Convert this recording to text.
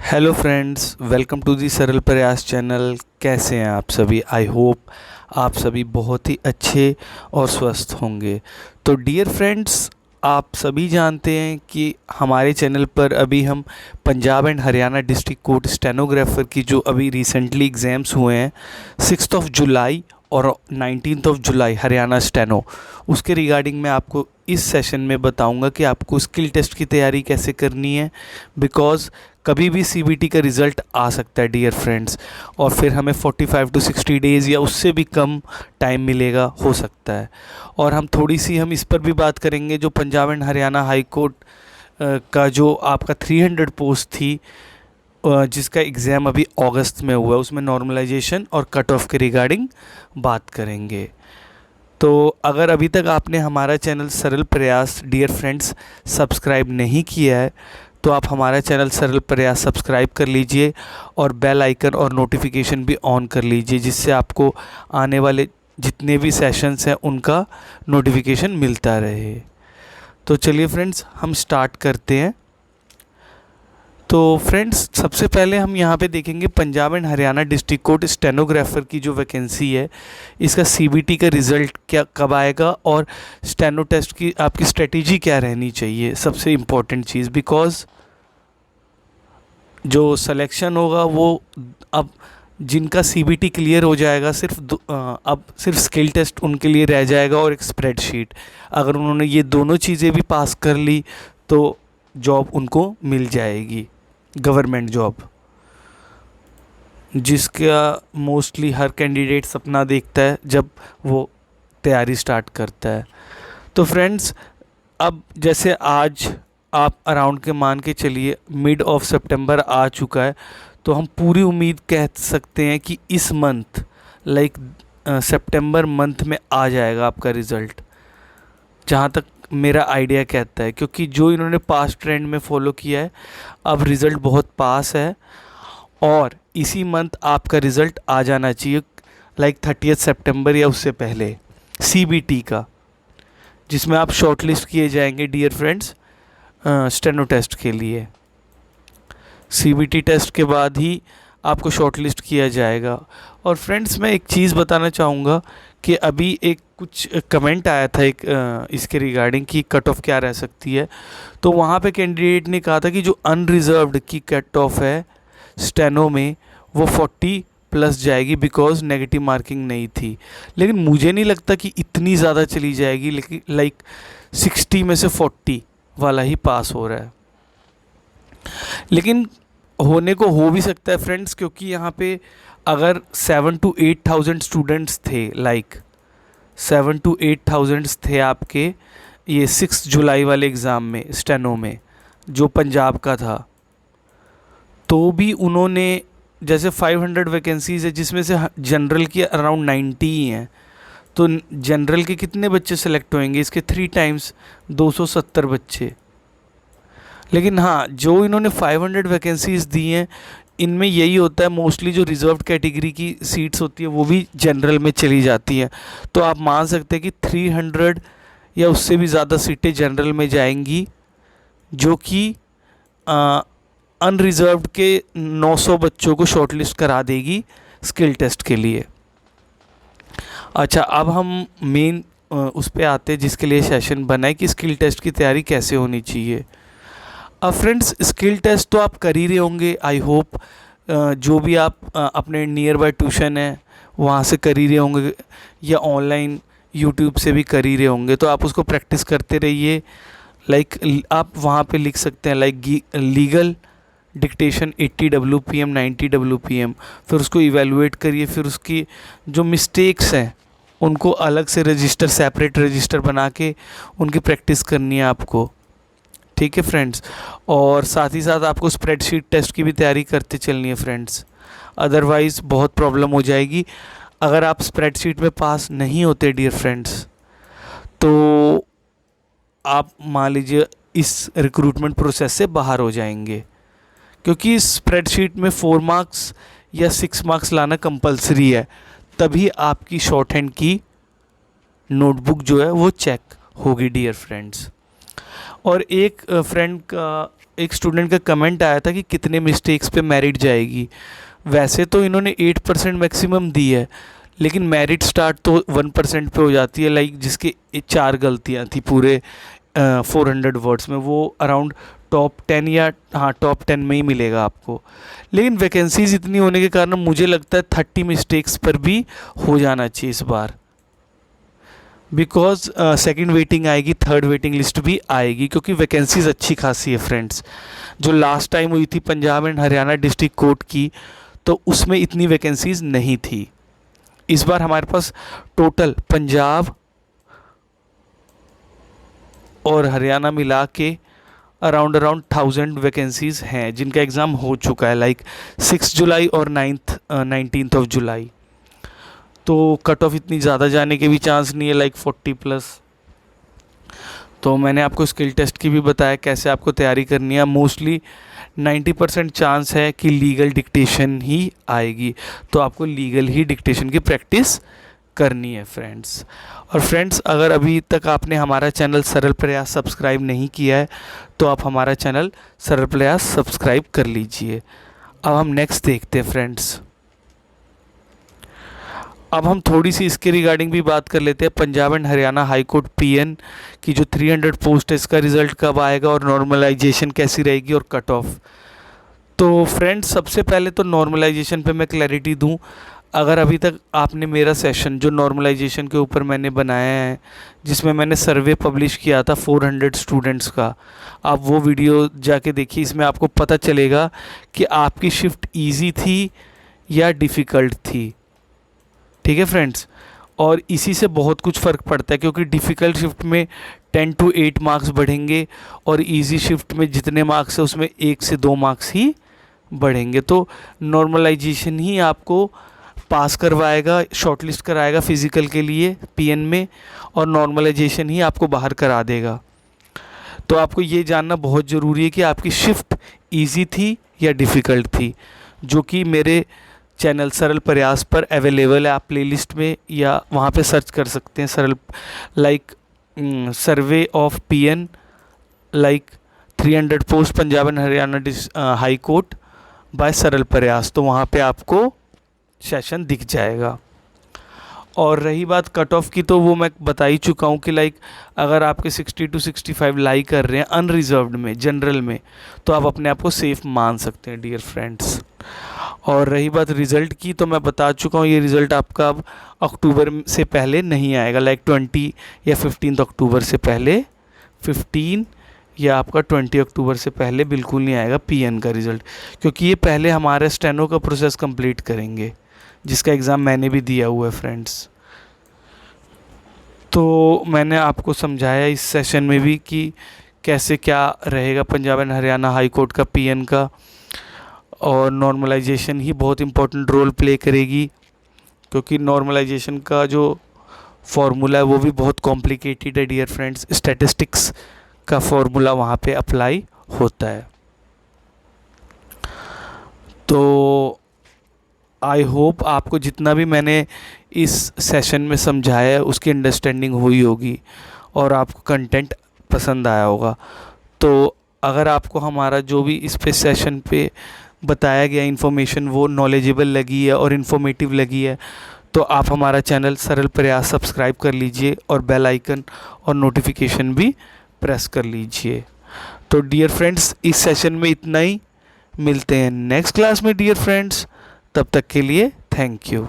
Hello friends, welcome to the Saral Prayas channel. कैसे हैं आप सभी? आई होप आप सभी बहुत ही अच्छे और स्वस्थ होंगे। तो डियर फ्रेंड्स, आप सभी जानते हैं कि हमारे चैनल पर अभी हम Punjab and Haryana district court stenographer की जो अभी रिसेंटली एग्ज़ाम्स हुए हैं 6 जुलाई और 19 जुलाई हरियाणा स्टेनो, उसके रिगार्डिंग मैं आपको इस सेशन में बताऊंगा कि आपको स्किल टेस्ट की तैयारी कैसे करनी है। बिकॉज़ कभी भी सीबीटी का रिज़ल्ट आ सकता है डियर फ्रेंड्स, और फिर हमें 45 टू 60 डेज़ या उससे भी कम टाइम मिलेगा, हो सकता है। और हम इस पर भी बात करेंगे जो Punjab and Haryana high court का जो आपका 300 पोस्ट थी, जिसका एग्ज़ाम अभी अगस्त में हुआ है, उसमें नॉर्मलाइजेशन और कट ऑफ के रिगार्डिंग बात करेंगे। तो अगर अभी तक आपने हमारा चैनल सरल प्रयास डियर फ्रेंड्स सब्सक्राइब नहीं किया है तो आप हमारा चैनल सरल प्रयास सब्सक्राइब कर लीजिए और बेल आइकन और नोटिफिकेशन भी ऑन कर लीजिए, जिससे आपको आने वाले जितने भी सेशंस हैं उनका नोटिफिकेशन मिलता रहे। तो चलिए फ्रेंड्स, हम स्टार्ट करते हैं। तो फ्रेंड्स, सबसे पहले हम यहाँ पे देखेंगे Punjab and Haryana district court stenographer की जो वैकेंसी है, इसका सीबीटी का रिज़ल्ट क्या कब आएगा और स्टेनो टेस्ट की आपकी स्ट्रेटेजी क्या रहनी चाहिए, सबसे इम्पोर्टेंट चीज़। बिकॉज़ जो सिलेक्शन होगा वो अब जिनका सीबीटी क्लियर हो जाएगा अब सिर्फ स्किल टेस्ट उनके लिए रह जाएगा और एक स्प्रेडशीट। अगर उन्होंने ये दोनों चीज़ें भी पास कर ली तो जॉब उनको मिल जाएगी, गवर्नमेंट जॉब, जिसका मोस्टली हर कैंडिडेट सपना देखता है जब वो तैयारी स्टार्ट करता है। तो फ्रेंड्स, अब जैसे आज आप अराउंड के मान के चलिए मिड ऑफ सितंबर आ चुका है, तो हम पूरी उम्मीद कह सकते हैं कि इस मंथ सितंबर मंथ में आ जाएगा आपका रिज़ल्ट, जहाँ तक मेरा आइडिया कहता है। क्योंकि जो इन्होंने पास्ट ट्रेंड में फॉलो किया है, अब रिज़ल्ट बहुत पास है और इसी मंथ आपका रिज़ल्ट आ जाना चाहिए, 30 सितंबर या उससे पहले, सीबीटी का, जिसमें आप शॉर्टलिस्ट किए जाएंगे डियर फ्रेंड्स स्टेनो टेस्ट के लिए। सीबीटी टेस्ट के बाद ही आपको शॉर्टलिस्ट किया जाएगा। और फ्रेंड्स, मैं एक चीज़ बताना चाहूँगा कि अभी एक कुछ कमेंट आया था इसके रिगार्डिंग कि कट ऑफ क्या रह सकती है। तो वहाँ पे कैंडिडेट ने कहा था कि जो अनरिजर्व्ड की कट ऑफ है स्टेनो में वो 40 प्लस जाएगी, बिकॉज नेगेटिव मार्किंग नहीं थी। लेकिन मुझे नहीं लगता कि इतनी ज़्यादा चली जाएगी, लेकिन 60 में से 40 वाला ही पास हो रहा है। लेकिन होने को हो भी सकता है फ्रेंड्स, क्योंकि यहाँ पे अगर 7 to 8,000 स्टूडेंट्स थे, 7 to 8,000 थे आपके ये 6 जुलाई वाले एग्ज़ाम में स्टेनो में जो पंजाब का था, तो भी उन्होंने जैसे 500 वैकेंसीज़ है जिसमें से जनरल की अराउंड 90 ही हैं, तो जनरल के कितने बच्चे सेलेक्ट होंगे? इसके 3 टाइम्स 270 बच्चे। लेकिन हाँ, जो इन्होंने 500 वैकेंसीज़ दी हैं, इनमें यही होता है मोस्टली जो रिज़र्व्ड कैटेगरी की सीट्स होती है वो भी जनरल में चली जाती हैं। तो आप मान सकते हैं कि 300 या उससे भी ज़्यादा सीटें जनरल में जाएंगी, जो कि अनरिज़र्व्ड के 900 बच्चों को शॉर्टलिस्ट करा देगी स्किल टेस्ट के लिए। अच्छा, अब हम मेन उस पे आते हैं जिसके लिए सेशन बना है कि स्किल टेस्ट की तैयारी कैसे होनी चाहिए। अब फ्रेंड्स, स्किल टेस्ट तो आप कर ही रहे होंगे, आई होप। जो भी आप अपने नियर बाय ट्यूशन है वहाँ से कर ही रहे होंगे या ऑनलाइन यूट्यूब से भी कर ही रहे होंगे, तो आप उसको प्रैक्टिस करते रहिए। आप वहाँ पे लिख सकते हैं लीगल डिक्टेशन 80 WPM 90 WPM, फिर उसको इवेलुएट करिए, फिर उसकी जो मिस्टेक्स हैं उनको अलग से सेपरेट रजिस्टर बना के उनकी प्रैक्टिस करनी है आपको, ठीक है फ्रेंड्स। और साथ ही साथ आपको स्प्रेडशीट टेस्ट की भी तैयारी करते चलनी है फ्रेंड्स, अदरवाइज़ बहुत प्रॉब्लम हो जाएगी। अगर आप स्प्रेडशीट में पास नहीं होते डियर फ्रेंड्स, तो आप मान लीजिए इस रिक्रूटमेंट प्रोसेस से बाहर हो जाएंगे, क्योंकि इस स्प्रेडशीट में 4 मार्क्स या 6 मार्क्स लाना कंपलसरी है, तभी आपकी शॉर्ट हैंड की नोटबुक जो है वो चेक होगी डियर फ्रेंड्स। और एक फ्रेंड का एक स्टूडेंट का कमेंट आया था कि कितने मिस्टेक्स पे मेरिट जाएगी। वैसे तो इन्होंने 8% मैक्सिमम दी है, लेकिन मेरिट स्टार्ट तो 1% पे हो जाती है। लाइक जिसके 4 गलतियाँ थी पूरे 400 वर्ड्स में, वो अराउंड टॉप 10 या हाँ टॉप 10 में ही मिलेगा आपको। लेकिन वैकेंसीज इतनी होने के कारण मुझे लगता है 30 मिस्टेक्स पर भी हो जाना चाहिए इस बार, बिकॉज सेकंड वेटिंग आएगी, थर्ड वेटिंग लिस्ट भी आएगी, क्योंकि वैकेंसीज अच्छी खासी है फ्रेंड्स। जो लास्ट टाइम हुई थी Punjab and Haryana district court की, तो उसमें इतनी वैकेंसीज नहीं थी। इस बार हमारे पास टोटल पंजाब और हरियाणा मिला के अराउंड 1000 वैकेंसीज हैं जिनका एग्ज़ाम हो चुका है, लाइक 6 जुलाई और 19 ऑफ जुलाई। तो कट ऑफ इतनी ज़्यादा जाने के भी चांस नहीं है, लाइक 40+। तो मैंने आपको स्किल टेस्ट की भी बताया कैसे आपको तैयारी करनी है। मोस्टली 90% चांस है कि लीगल डिक्टेशन ही आएगी, तो आपको लीगल ही डिक्टेशन की प्रैक्टिस करनी है फ्रेंड्स। और फ्रेंड्स, अगर अभी तक आपने हमारा चैनल सरल प्रयास सब्सक्राइब नहीं किया है, तो आप हमारा चैनल सरल प्रयास सब्सक्राइब कर लीजिए। अब हम नेक्स्ट देखते हैं फ्रेंड्स। अब हम थोड़ी सी इसके रिगार्डिंग भी बात कर लेते हैं। Punjab and Haryana high court PN की जो 300 पोस्ट है, इसका रिज़ल्ट कब आएगा और नॉर्मलाइजेशन कैसी रहेगी और कट ऑफ। तो फ्रेंड्स, सबसे पहले तो नॉर्मलाइजेशन पे मैं क्लैरिटी दूं। अगर अभी तक आपने मेरा सेशन जो नॉर्मलाइजेशन के ऊपर मैंने बनाया है, जिसमें मैंने सर्वे पब्लिश किया था 400 स्टूडेंट्स का, आप वो वीडियो जाके देखिए। इसमें आपको पता चलेगा कि आपकी शिफ्ट ईजी थी या डिफ़िकल्ट थी। ठीक है फ्रेंड्स, और इसी से बहुत कुछ फ़र्क पड़ता है, क्योंकि डिफ़िकल्ट शिफ्ट में 10 to 8 मार्क्स बढ़ेंगे और इजी शिफ्ट में जितने मार्क्स है उसमें 1 से 2 मार्क्स ही बढ़ेंगे। तो नॉर्मलाइजेशन ही आपको पास करवाएगा, शॉर्टलिस्ट कराएगा फिज़िकल के लिए पीएन में, और नॉर्मलाइजेशन ही आपको बाहर करा देगा। तो आपको ये जानना बहुत ज़रूरी है कि आपकी शिफ्ट ईजी थी या डिफ़िकल्ट थी, जो कि मेरे चैनल सरल प्रयास पर अवेलेबल है। आप प्लेलिस्ट में या वहाँ पे सर्च कर सकते हैं सरल, like survey of PN, like 300 post Punjab and Haryana high court by सरल प्रयास, तो वहाँ पे आपको सेशन दिख जाएगा। और रही बात कट ऑफ की, तो वो मैं बता ही चुका हूँ कि लाइक अगर आपके 60 to 65 लाई कर रहे हैं अनरिजर्व्ड में, जनरल में, तो आप अपने आप को सेफ मान सकते हैं डियर फ्रेंड्स। और रही बात रिज़ल्ट की, तो मैं बता चुका हूँ ये रिज़ल्ट आपका अब अक्टूबर से पहले नहीं आएगा, लाइक 20 या 15 अक्टूबर से पहले, 15 या आपका 20 अक्टूबर से पहले बिल्कुल नहीं आएगा पीएन का रिज़ल्ट, क्योंकि ये पहले हमारे स्टेनो का प्रोसेस कंप्लीट करेंगे, जिसका एग्ज़ाम मैंने भी दिया हुआ है फ्रेंड्स। तो मैंने आपको समझाया इस सेशन में भी कि कैसे क्या रहेगा Punjab and Haryana high court का पीएन का, और नॉर्मलाइजेशन ही बहुत इम्पोर्टेंट रोल प्ले करेगी, क्योंकि नॉर्मलाइजेशन का जो फॉर्मूला है वो भी बहुत कॉम्प्लिकेटेड है डियर फ्रेंड्स। स्टैटिस्टिक्स का फॉर्मूला वहाँ पे अप्लाई होता है। तो आई होप आपको जितना भी मैंने इस सेशन में समझाया है उसकी अंडरस्टैंडिंग हुई होगी और आपको कंटेंट पसंद आया होगा। तो अगर आपको हमारा जो भी इस पे सेशन पे बताया गया इन्फॉर्मेशन वो नॉलेजेबल लगी है और इन्फॉर्मेटिव लगी है, तो आप हमारा चैनल सरल प्रयास सब्सक्राइब कर लीजिए और बेल आइकन और नोटिफिकेशन भी प्रेस कर लीजिए। तो डियर फ्रेंड्स, इस सेशन में इतना ही, मिलते हैं नेक्स्ट क्लास में डियर फ्रेंड्स, तब तक के लिए थैंक यू।